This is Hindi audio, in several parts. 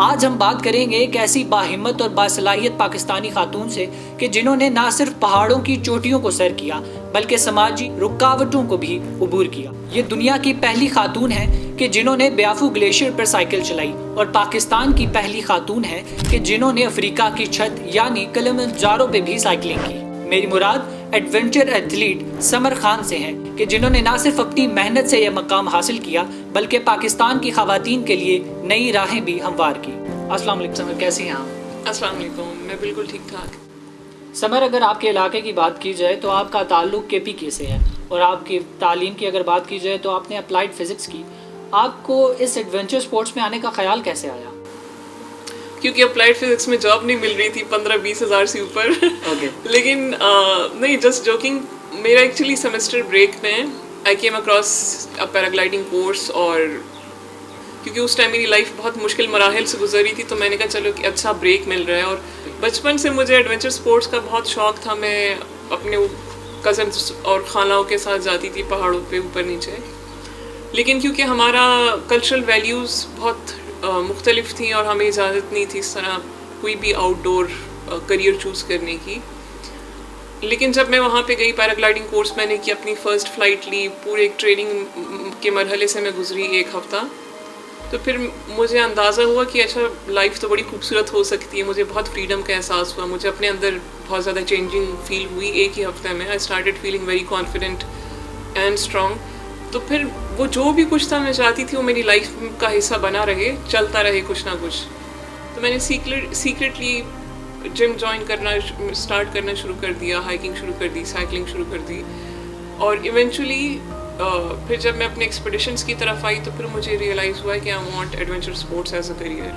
आज हम बात करेंगे एक ऐसी बाहिम्मत और बासलाहियत पाकिस्तानी खातून से कि जिन्होंने ना सिर्फ पहाड़ों की चोटियों को सर किया बल्कि समाजी रुकावटों को भी उबूर किया। ये दुनिया की पहली खातून है कि जिन्होंने ब्याफू ग्लेशियर पर साइकिल चलाई और पाकिस्तान की पहली खातून है कि जिन्होंने अफ्रीका की छत यानी किलिमंजारो पे भी साइकिलिंग की। मेरी मुराद एडवेंचर एथलीट समर खान से है कि जिन्होंने ना सिर्फ अपनी मेहनत से यह मकाम हासिल किया बल्कि पाकिस्तान की खवातीन के लिए नई राहें भी हमवार की। अस्सलाम वालेकुम समर, कैसी हैं आप? अस्सलाम वालेकुम, मैं बिल्कुल ठीक ठाक। समर, अगर आपके इलाके की बात की जाए तो आपका ताल्लुक KPK से है और आपकी तालीम की अगर बात की जाए तो आपने अप्लाइड फिज़िक्स की। आपको इस एडवेंचर स्पोर्ट्स में आने का ख्याल कैसे आया? क्योंकि अप्लाइड फिजिक्स में जॉब नहीं मिल रही थी 15-20 हज़ार से ऊपर। लेकिन नहीं, जस्ट जोकिंग, मेरा एक्चुअली सेमेस्टर ब्रेक में I came across a paragliding course, और क्योंकि उस टाइम मेरी लाइफ बहुत मुश्किल मराहल से गुजरी थी तो मैंने कहा चलो कि अच्छा ब्रेक मिल रहा है। और बचपन से मुझे एडवेंचर स्पोर्ट्स का बहुत शौक़ था। मैं अपने कज़न्स और खालाओं के साथ जाती थी पहाड़ों पे ऊपर नीचे। लेकिन क्योंकि हमारा कल्चरल वैल्यूज़ बहुत मुख्तलिफ थी और हमें इजाज़त नहीं थी इस तरह कोई भी आउटडोर करियर चूज़ करने की। लेकिन जब मैं वहाँ पे गई, पैराग्लाइडिंग कोर्स मैंने की, अपनी फ़र्स्ट फ़्लाइट ली, पूरे एक ट्रेनिंग के मरहले से मैं गुजरी 1 हफ़्ता, तो फिर मुझे अंदाज़ा हुआ कि अच्छा लाइफ तो बड़ी खूबसूरत हो सकती है। मुझे बहुत फ्रीडम का एहसास हुआ, मुझे अपने अंदर बहुत ज़्यादा चेंजिंग फील हुई 1 ही हफ़्ते में। I started feeling very confident and strong. तो फिर वो जो भी कुछ था मैं चाहती थी वो मेरी लाइफ का हिस्सा बना रहे, चलता रहे कुछ ना कुछ। तो मैंने सीक्रेटली जिम ज्वाइन करना स्टार्ट करना शुरू कर दिया, हाइकिंग शुरू कर दी, साइकिलिंग शुरू कर दी। और इवेंचुअली फिर जब मैं अपने एक्सपीडिशंस की तरफ आई तो फिर मुझे रियलाइज़ हुआ कि I want adventure sports as a career.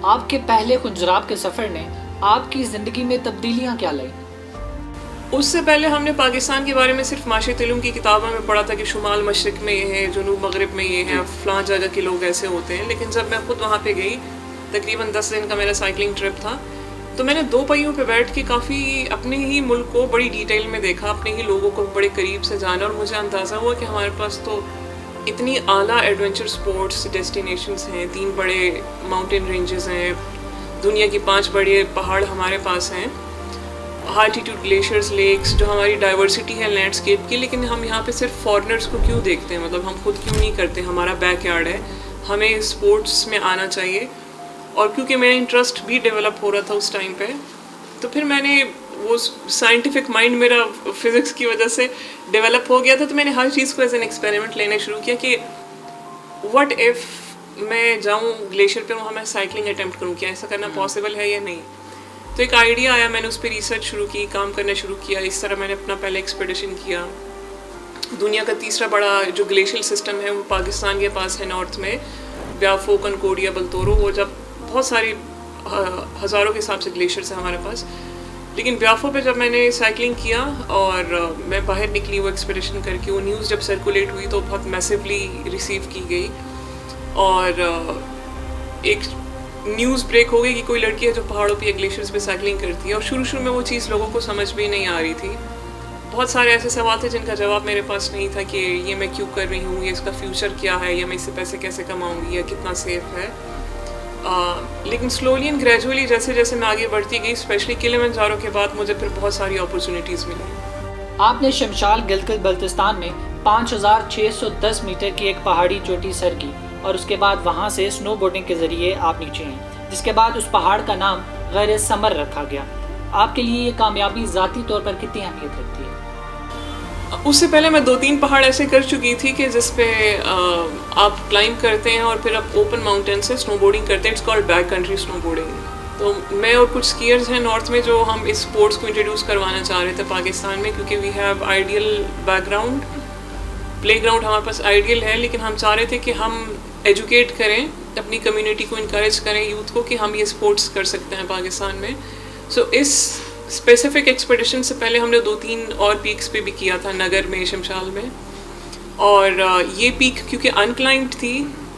आपके पहले खुंजराब के सफ़र ने आपकी ज़िंदगी में तब्दीलियाँ क्या लाई? उससे पहले हमने पाकिस्तान के बारे में सिर्फ माशे तिलुम की किताबों में पढ़ा था कि शुमाल मशरिक में ये है, जुनूब मगरिब में ये है, फ़लाँ जगह के लोग ऐसे होते हैं। लेकिन जब मैं खुद वहाँ पे गई, तकरीबन 10 दिन का मेरा साइकिलिंग ट्रिप था, तो मैंने 2 पहियों पे बैठ के काफ़ी अपने ही मुल्क को बड़ी डिटेल में देखा, अपने ही लोगों को बड़े करीब से जाना, और मुझे अंदाज़ा हुआ कि हमारे पास तो इतनी आला एडवेंचर स्पोर्ट्स डेस्टिनेशंस हैं, 3 बड़े माउंटेन रेंजेस हैं, दुनिया की 5 बड़े पहाड़ हमारे पास हैं, हार्टिट्यूड ग्लेशियर्स, लेक्स, जो हमारी डाइवर्सिटी है लैंडस्केप की। लेकिन हम यहाँ पे सिर्फ फॉरेनर्स को क्यों देखते हैं? मतलब हम खुद क्यों नहीं करते? हमारा बैकयार्ड है, हमें स्पोर्ट्स में आना चाहिए। और क्योंकि मेरा इंटरेस्ट भी डेवलप हो रहा था उस टाइम पे, तो फिर मैंने वो साइंटिफिक माइंड मेरा फिज़िक्स की वजह से डेवलप हो गया था, तो मैंने हर चीज़ को एज एन एक्सपेरिमेंट लेना शुरू किया कि व्हाट इफ़ मैं जाऊँ ग्लेशियर पे, वहाँ मैं साइकिलिंग अटैम्प्ट करूँ, क्या ऐसा करना पॉसिबल है या नहीं? तो एक आइडिया आया, मैंने उस पर रिसर्च शुरू की, काम करना शुरू किया। इस तरह मैंने अपना पहला एक्सपेडिशन किया। दुनिया का तीसरा बड़ा जो ग्लेशियल सिस्टम है वो पाकिस्तान के पास है, नॉर्थ में, ब्याफो, कनकोडिया, बलतोरो। वो जब बहुत सारी हज़ारों के हिसाब से ग्लेशियर्स हैं हमारे पास। लेकिन ब्याफो पे जब मैंने साइकिलिंग किया और मैं बाहर निकली वो एक्सपेडिशन करके, वो न्यूज़ जब सर्कुलेट हुई तो बहुत मैसिवली रिसीव की गई और एक न्यूज़ ब्रेक हो गई कि कोई लड़की है जो पहाड़ों पे ग्लेशियर्स पे साइकिलिंग करती है। और शुरू में वो चीज़ लोगों को समझ में नहीं आ रही थी। बहुत सारे ऐसे सवाल थे जिनका जवाब मेरे पास नहीं था कि ये मैं क्यों कर रही हूँ, ये इसका फ्यूचर क्या है, या मैं इससे पैसे कैसे कमाऊँगी, या कितना सेफ है। लेकिन स्लोली एंड ग्रेजुअली जैसे जैसे मैं आगे बढ़ती गई, स्पेशली किलिमंजारो के बाद, मुझे फिर बहुत सारी अपॉर्चुनिटीज़ मिली। आपने शमशाल गिलगित बल्तिस्तान में 5610 मीटर की एक पहाड़ी चोटी सर की और उसके बाद वहां से स्नोबोर्डिंग के जरिए आप नीचे हैं, जिसके बाद उस पहाड़ का नाम गैर समर रखा गया। आपके लिए ये कामयाबी ज़ाती तौर पर कितनी अहमियत रखती है? उससे पहले मैं 2-3 पहाड़ ऐसे कर चुकी थी कि जिस पे आप क्लाइंब करते हैं और फिर आप ओपन माउंटेन से स्नोबोर्डिंग करते हैं। It's called back country snowboarding. तो मैं और कुछ स्कीयर्स हैं नॉर्थ में जो हम इस स्पोर्ट्स को इंट्रोड्यूस करवाना चाह रहे थे पाकिस्तान में, क्योंकि we have ideal background, playground हमारे पास आइडियल है। लेकिन हम चाह रहे थे कि हम एजुकेट करें, अपनी कम्युनिटी को इनकरेज करें, यूथ को, कि हम ये स्पोर्ट्स कर सकते हैं पाकिस्तान में। सो इस स्पेसिफिक एक्सपेडिशन से पहले हमने 2-3 और पीक्स पे भी किया था, नगर में, शमशाल में। और ये पीक क्योंकि अनक्लाइम्ड थी,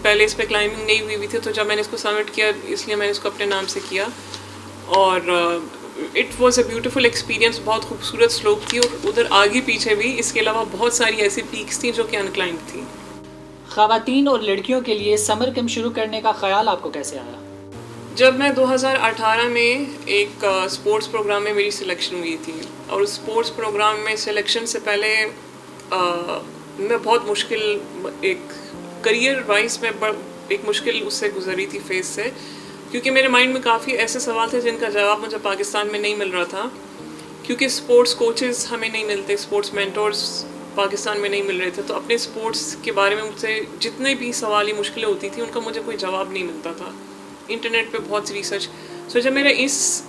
पहले इस पर क्लाइंबिंग नहीं हुई थी, तो जब मैंने इसको सबमिट किया इसलिए मैंने इसको अपने नाम से किया। और it was a beautiful experience. बहुत खूबसूरत स्लोप थी और उधर आगे पीछे भी इसके अलावा बहुत सारी ऐसी पीक्स थी जो कि अनक्लाइम्ड थी। ख़वातीन और लड़कियों के लिए समर कैंप शुरू करने का ख्याल आपको कैसे आया? जब मैं 2018 में एक स्पोर्ट्स प्रोग्राम में मेरी सिलेक्शन हुई थी, और उस स्पोर्ट्स प्रोग्राम में सिलेक्शन से पहले मैं बहुत मुश्किल एक करियर वाइज में एक मुश्किल उससे गुजरी थी फेज से, क्योंकि मेरे माइंड में काफ़ी ऐसे सवाल थे जिनका जवाब मुझे पाकिस्तान में नहीं मिल रहा था, क्योंकि स्पोर्ट्स कोचेस हमें नहीं मिलते, स्पोर्ट्स मेंटोर्स पाकिस्तान में नहीं मिल रहे थे। तो अपने स्पोर्ट्स के बारे में मुझसे जितने भी सवाल या मुश्किलें होती थी उनका मुझे कोई जवाब नहीं मिलता था। इंटरनेट पे बहुत सी रिसर्च, सो जब मेरा इस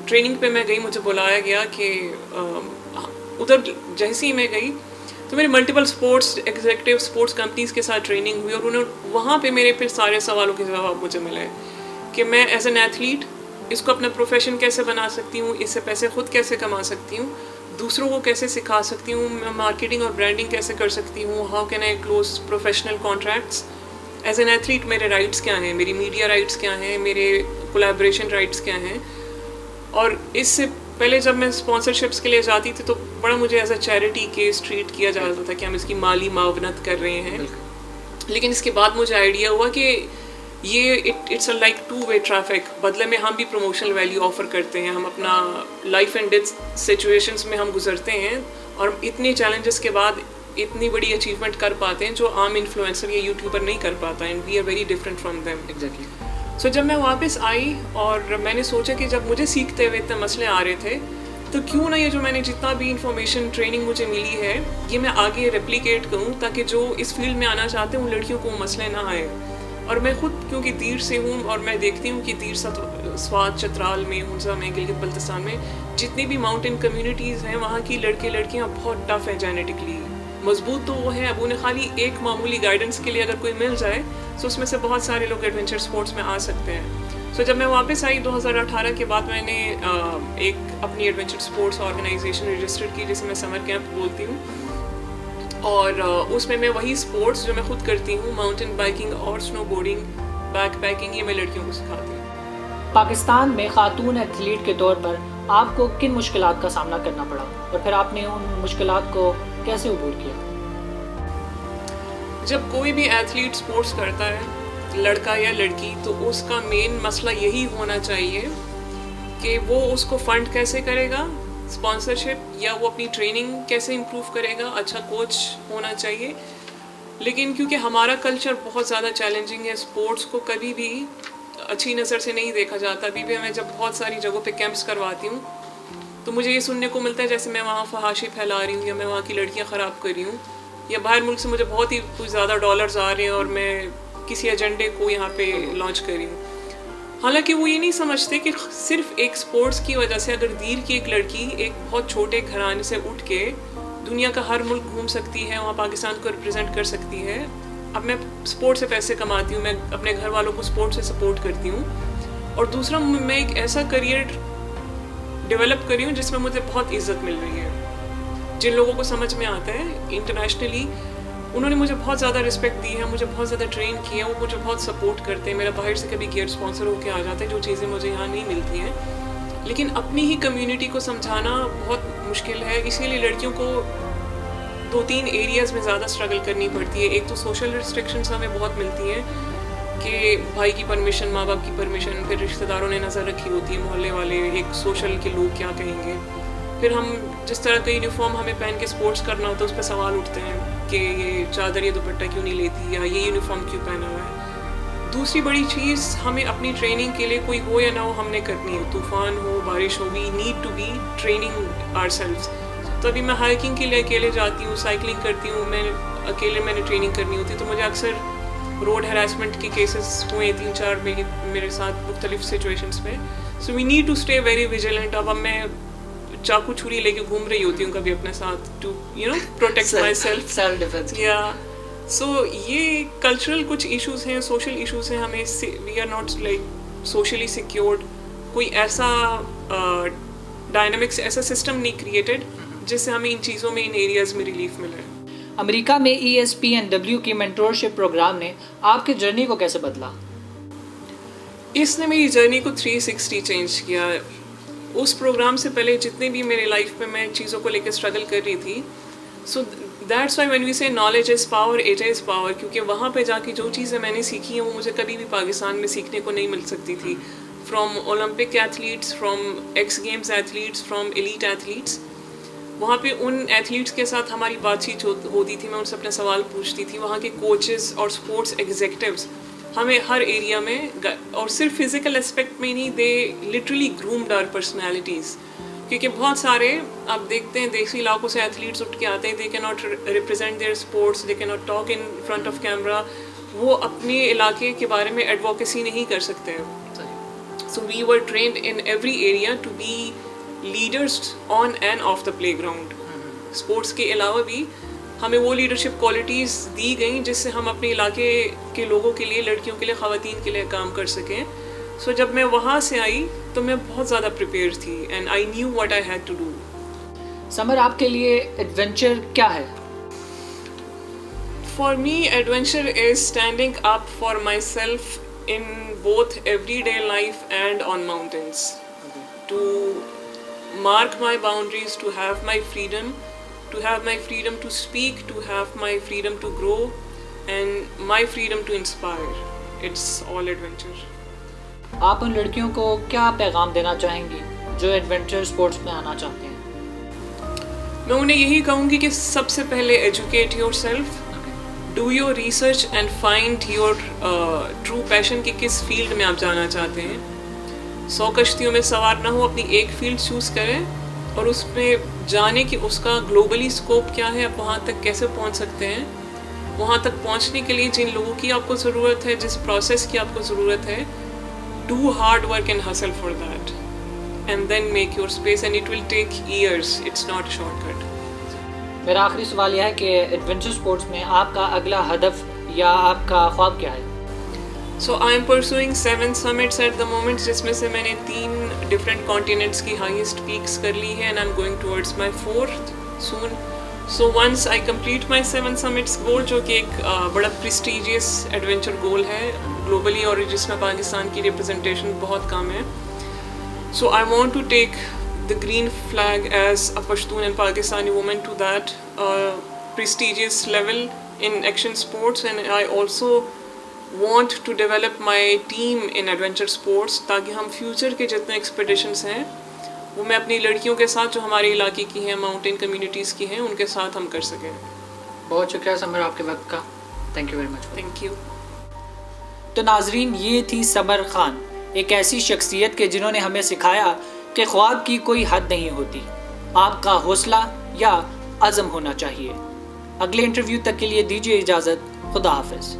ट्रेनिंग पे मैं गई, मुझे बुलाया गया कि उधर जैसे ही मैं गई तो मेरे multiple sports executive sports companies के साथ ट्रेनिंग हुई, और उन्होंने वहाँ पे मेरे फिर सारे सवालों के जवाब मुझे मिले कि मैं एज एन एथलीट इसको अपना प्रोफेशन कैसे बना सकती हूँ, इससे पैसे खुद कैसे कमा सकती हूँ, दूसरों को कैसे सिखा सकती हूँ, मैं मार्केटिंग और ब्रांडिंग कैसे कर सकती हूँ, how can I close professional contracts as an athlete, मेरे राइट्स क्या हैं, मेरी मीडिया राइट्स क्या हैं, मेरे कोलैबोरेशन राइट्स क्या हैं। और इससे पहले जब मैं स्पॉन्सरशिप्स के लिए जाती थी तो बड़ा मुझे as a charity case treat किया जाता था कि हम इसकी माली मावनत कर रहे हैं, लेकिन इसके बाद मुझे आइडिया हुआ कि ये it's a like two way traffic. बदले में हम भी प्रमोशनल वैल्यू ऑफर करते हैं, हम अपना लाइफ एंड डेथ सिचुएशंस में हम गुजरते हैं और इतने चैलेंजेस के बाद इतनी बड़ी अचीवमेंट कर पाते हैं जो आम इन्फ्लुएंसर या यूट्यूबर नहीं कर पाता, and we are very different from them. Exactly. So जब मैं वापस आई और मैंने सोचा कि जब मुझे सीखते हुए इतने मसले आ रहे थे तो क्यों ना ये जो मैंने जितना भी इंफॉर्मेशन ट्रेनिंग मुझे मिली है ये मैं आगे रेप्लिकेट करूँ, ताकि जो इस फील्ड में आना चाहते हैं उन लड़कियों को मसले ना आए। और मैं खुद क्योंकि दीर से हूँ और मैं देखती हूँ कि दीर स्वात, चतराल में, हुंजा में, गिलगित बल्तिस्तान में जितनी भी माउंटेन कम्युनिटीज़ हैं वहाँ की लड़के लड़कियाँ बहुत टफ हैं जेनेटिकली, मजबूत तो वो हैं। अब उन्हें खाली एक मामूली गाइडेंस के लिए अगर कोई मिल जाए तो उसमें से बहुत सारे लोग एडवेंचर स्पोर्ट्स में आ सकते हैं। सो जब मैं वापस आई 2018 के बाद मैंने एक अपनी एडवेंचर स्पोर्ट्स ऑर्गेनाइजेशन रजिस्टर की जिसे मैं समर कैंप बोलती हूँ, और उसमें मैं वही स्पोर्ट्स जो मैं खुद करती हूँ, माउंटेन बाइकिंग और स्नोबोर्डिंग, बैक पैकिंग, ये मैं लड़कियों को सिखाती हूँ। पाकिस्तान में खातून एथलीट के तौर पर आपको किन मुश्किलात का सामना करना पड़ा और फिर आपने उन मुश्किलात को कैसे अबूर किया? जब कोई भी एथलीट स्पोर्ट्स करता है, लड़का या लड़की, तो उसका मेन मसला यही होना चाहिए कि वो उसको फंड कैसे करेगा, स्पॉन्सरशिप, या वो अपनी ट्रेनिंग कैसे इम्प्रूव करेगा, अच्छा कोच होना चाहिए। लेकिन क्योंकि हमारा कल्चर बहुत ज़्यादा चैलेंजिंग है, स्पोर्ट्स को कभी भी अच्छी नज़र से नहीं देखा जाता। अभी भी मैं जब बहुत सारी जगहों पे कैंप्स करवाती हूँ तो मुझे ये सुनने को मिलता है जैसे मैं वहाँ फहाशी फैला रही हूँ या मैं वहाँ की लड़कियाँ ख़राब कर रही हूँ, या बाहर मुल्क से मुझे बहुत ही कुछ ज़्यादा डॉलर्स आ रहे हैं और मैं किसी एजेंडे को यहाँ पे लॉन्च कर रही हूँ। हालांकि वो ये नहीं समझते कि सिर्फ एक स्पोर्ट्स की वजह से अगर दीर की एक लड़की एक बहुत छोटे घराने से उठ के दुनिया का हर मुल्क घूम सकती है, वहाँ पाकिस्तान को रिप्रेजेंट कर सकती है। अब मैं स्पोर्ट्स से पैसे कमाती हूँ, मैं अपने घर वालों को स्पोर्ट्स से सपोर्ट करती हूँ, और दूसरा मैं एक ऐसा करियर डेवलप कर रही हूँ जिसमें मुझे बहुत इज्जत मिल रही है। जिन लोगों को समझ में आता है इंटरनेशनली, उन्होंने मुझे बहुत ज़्यादा रिस्पेक्ट दी है, मुझे बहुत ज़्यादा ट्रेन किया है, वो मुझे बहुत सपोर्ट करते हैं। मेरा बाहर से कभी गियर स्पॉन्सर होकर आ जाता है, जो चीज़ें मुझे यहाँ नहीं मिलती हैं। लेकिन अपनी ही कम्युनिटी को समझाना बहुत मुश्किल है, इसीलिए लड़कियों को 2-3 एरियाज़ में ज़्यादा स्ट्रगल करनी पड़ती है। एक तो सोशल रिस्ट्रिक्शंस हमें बहुत मिलती हैं कि भाई की परमिशन, माँ बाप की परमिशन, फिर रिश्तेदारों ने नज़र रखी होती है, मोहल्ले वाले, एक सोशल के लोग क्या कहेंगे। फिर हम जिस तरह का यूनिफॉर्म हमें पहन के स्पोर्ट्स करना होता है उस पर सवाल उठते हैं कि ये चादर या दुपट्टा क्यों नहीं लेती, या ये यूनिफॉर्म क्यों पहना हुआ है। दूसरी बड़ी चीज़, हमें अपनी ट्रेनिंग के लिए कोई हो या ना हो हमने करनी है, तूफ़ान हो, बारिश हो, we need to be training ourselves. तो अभी मैं हाइकिंग के लिए अकेले जाती हूँ, साइकिलिंग करती हूँ, मैं अकेले मैंने ट्रेनिंग करनी होती है, तो मुझे अक्सर रोड हरासमेंट के केसेस हुए 3-4 मेरे साथ मुख्तलिफ सिचुएशंस में। So we need to stay very vigilant. अब मैं चाकू छुरी लेके घूम रही होती हूँ कभी अपने साथ, to protect myself defence. या सो ये कल्चरल कुछ इश्यूज हैं, सोशल इश्यूज हैं, हमें we are not like socially secured. कोई ऐसा डायनामिक्स, ऐसा सिस्टम नहीं क्रिएटेड जिससे हमें इन चीज़ों में, इन एरियाज़ में रिलीफ मिले। अमेरिका में ESPNW की मेंटोरशिप प्रोग्राम ने आपकी जर्नी को कैसे बदला? इसने मेरी जर्नी को 360 चेंज किया। उस प्रोग्राम से पहले जितने भी मेरे लाइफ में मैं चीज़ों को लेकर स्ट्रगल कर रही थी, so that's why when we say knowledge is power, it is power, क्योंकि वहाँ पे जाके जो चीज़ें मैंने सीखी हैं वो मुझे कभी भी पाकिस्तान में सीखने को नहीं मिल सकती थी. From Olympic athletes, from x games athletes, from elite athletes. वहाँ पे उन एथलीट्स के साथ हमारी बातचीत होती थी, मैं उनसे अपने सवाल पूछती थी. वहाँ के कोचेस और स्पोर्ट्स एग्जीक्यूटिव्स हमें हर एरिया में, और सिर्फ फिज़िकल एस्पेक्ट में नहीं, they literally groomed our personalities. क्योंकि बहुत सारे आप देखते हैं देसी इलाकों से एथलीट्स उठ के आते हैं, they can not represent their sports, they can not talk in front of camera, वो अपने इलाके के बारे में एडवोकेसी नहीं कर सकते हैं. So we were trained in every area to be leaders on end of the playground. Sports के अलावा भी हमें वो लीडरशिप क्वालिटीज़ दी गई जिससे हम अपने इलाके के लोगों के लिए, लड़कियों के लिए, ख़वातीन के लिए काम कर सकें. सो जब मैं वहाँ से आई तो मैं बहुत ज़्यादा प्रिपेयर थी and I knew what I had to do. Samar, आपके लिए एडवेंचर क्या है? For me adventure is standing up for myself in both everyday life and on mountains, to mark my boundaries, to have my freedom, to have my freedom to speak, to have my freedom to grow, and my freedom to inspire. It's all adventure. आप उन लड़कियों को क्या पैगाम देना चाहेंगी जो एडवेंचर स्पोर्ट्स में आना चाहते हैं? मैं उन्हें यही कहूँगी कि सबसे पहले educate your self, do your research and find your true passion कि किस फील्ड में आप जाना चाहते हैं. 100 कश्तियों में सवार ना हो, अपनी एक फील्ड चूज़ करें और उसमें जाने की उसका ग्लोबली स्कोप क्या है, आप वहाँ तक कैसे पहुँच सकते हैं. वहाँ तक पहुँचने के लिए जिन लोगों की आपको ज़रूरत है, जिस प्रोसेस की आपको ज़रूरत है, do hard work and hustle for that, and then make your space, and it will take years. It's not a shortcut. मेरा आखिरी सवाल यह है कि एडवेंचर स्पोर्ट्स में आपका अगला हदफ या आपका ख्वाब क्या है? So I am pursuing 7 summits at the moment, जिसमें से मैंने 3 different continents की highest peaks कर ली है, and I'm going towards my 4th soon. So once I complete my 7 summits goal, जो कि एक बड़ा prestigious adventure goal है globally और जिसमें पाकिस्तान की representation बहुत कम है. So I want to take the green flag as a Pashtun and Pakistani woman to that prestigious level in action sports, and I also want to develop my team in adventure sports, ताकि हम फ्यूचर के जितने एक्सपेडिशंस हैं वो मैं अपनी लड़कियों के साथ जो हमारे इलाके की हैं, माउंटेन कम्युनिटीज़ की हैं, उनके साथ हम कर सकें. बहुत शुक्रिया समर आपके वक्त का. Thank you very much. Thank you. तो नाजरीन, ये थी समर खान, एक ऐसी शख्सियत के जिन्होंने हमें सिखाया कि ख्वाब की कोई हद नहीं होती, आपका हौसला या अज़म होना चाहिए. अगले इंटरव्यू तक के लिए दीजिए इजाज़त. खुदा हाफिज़.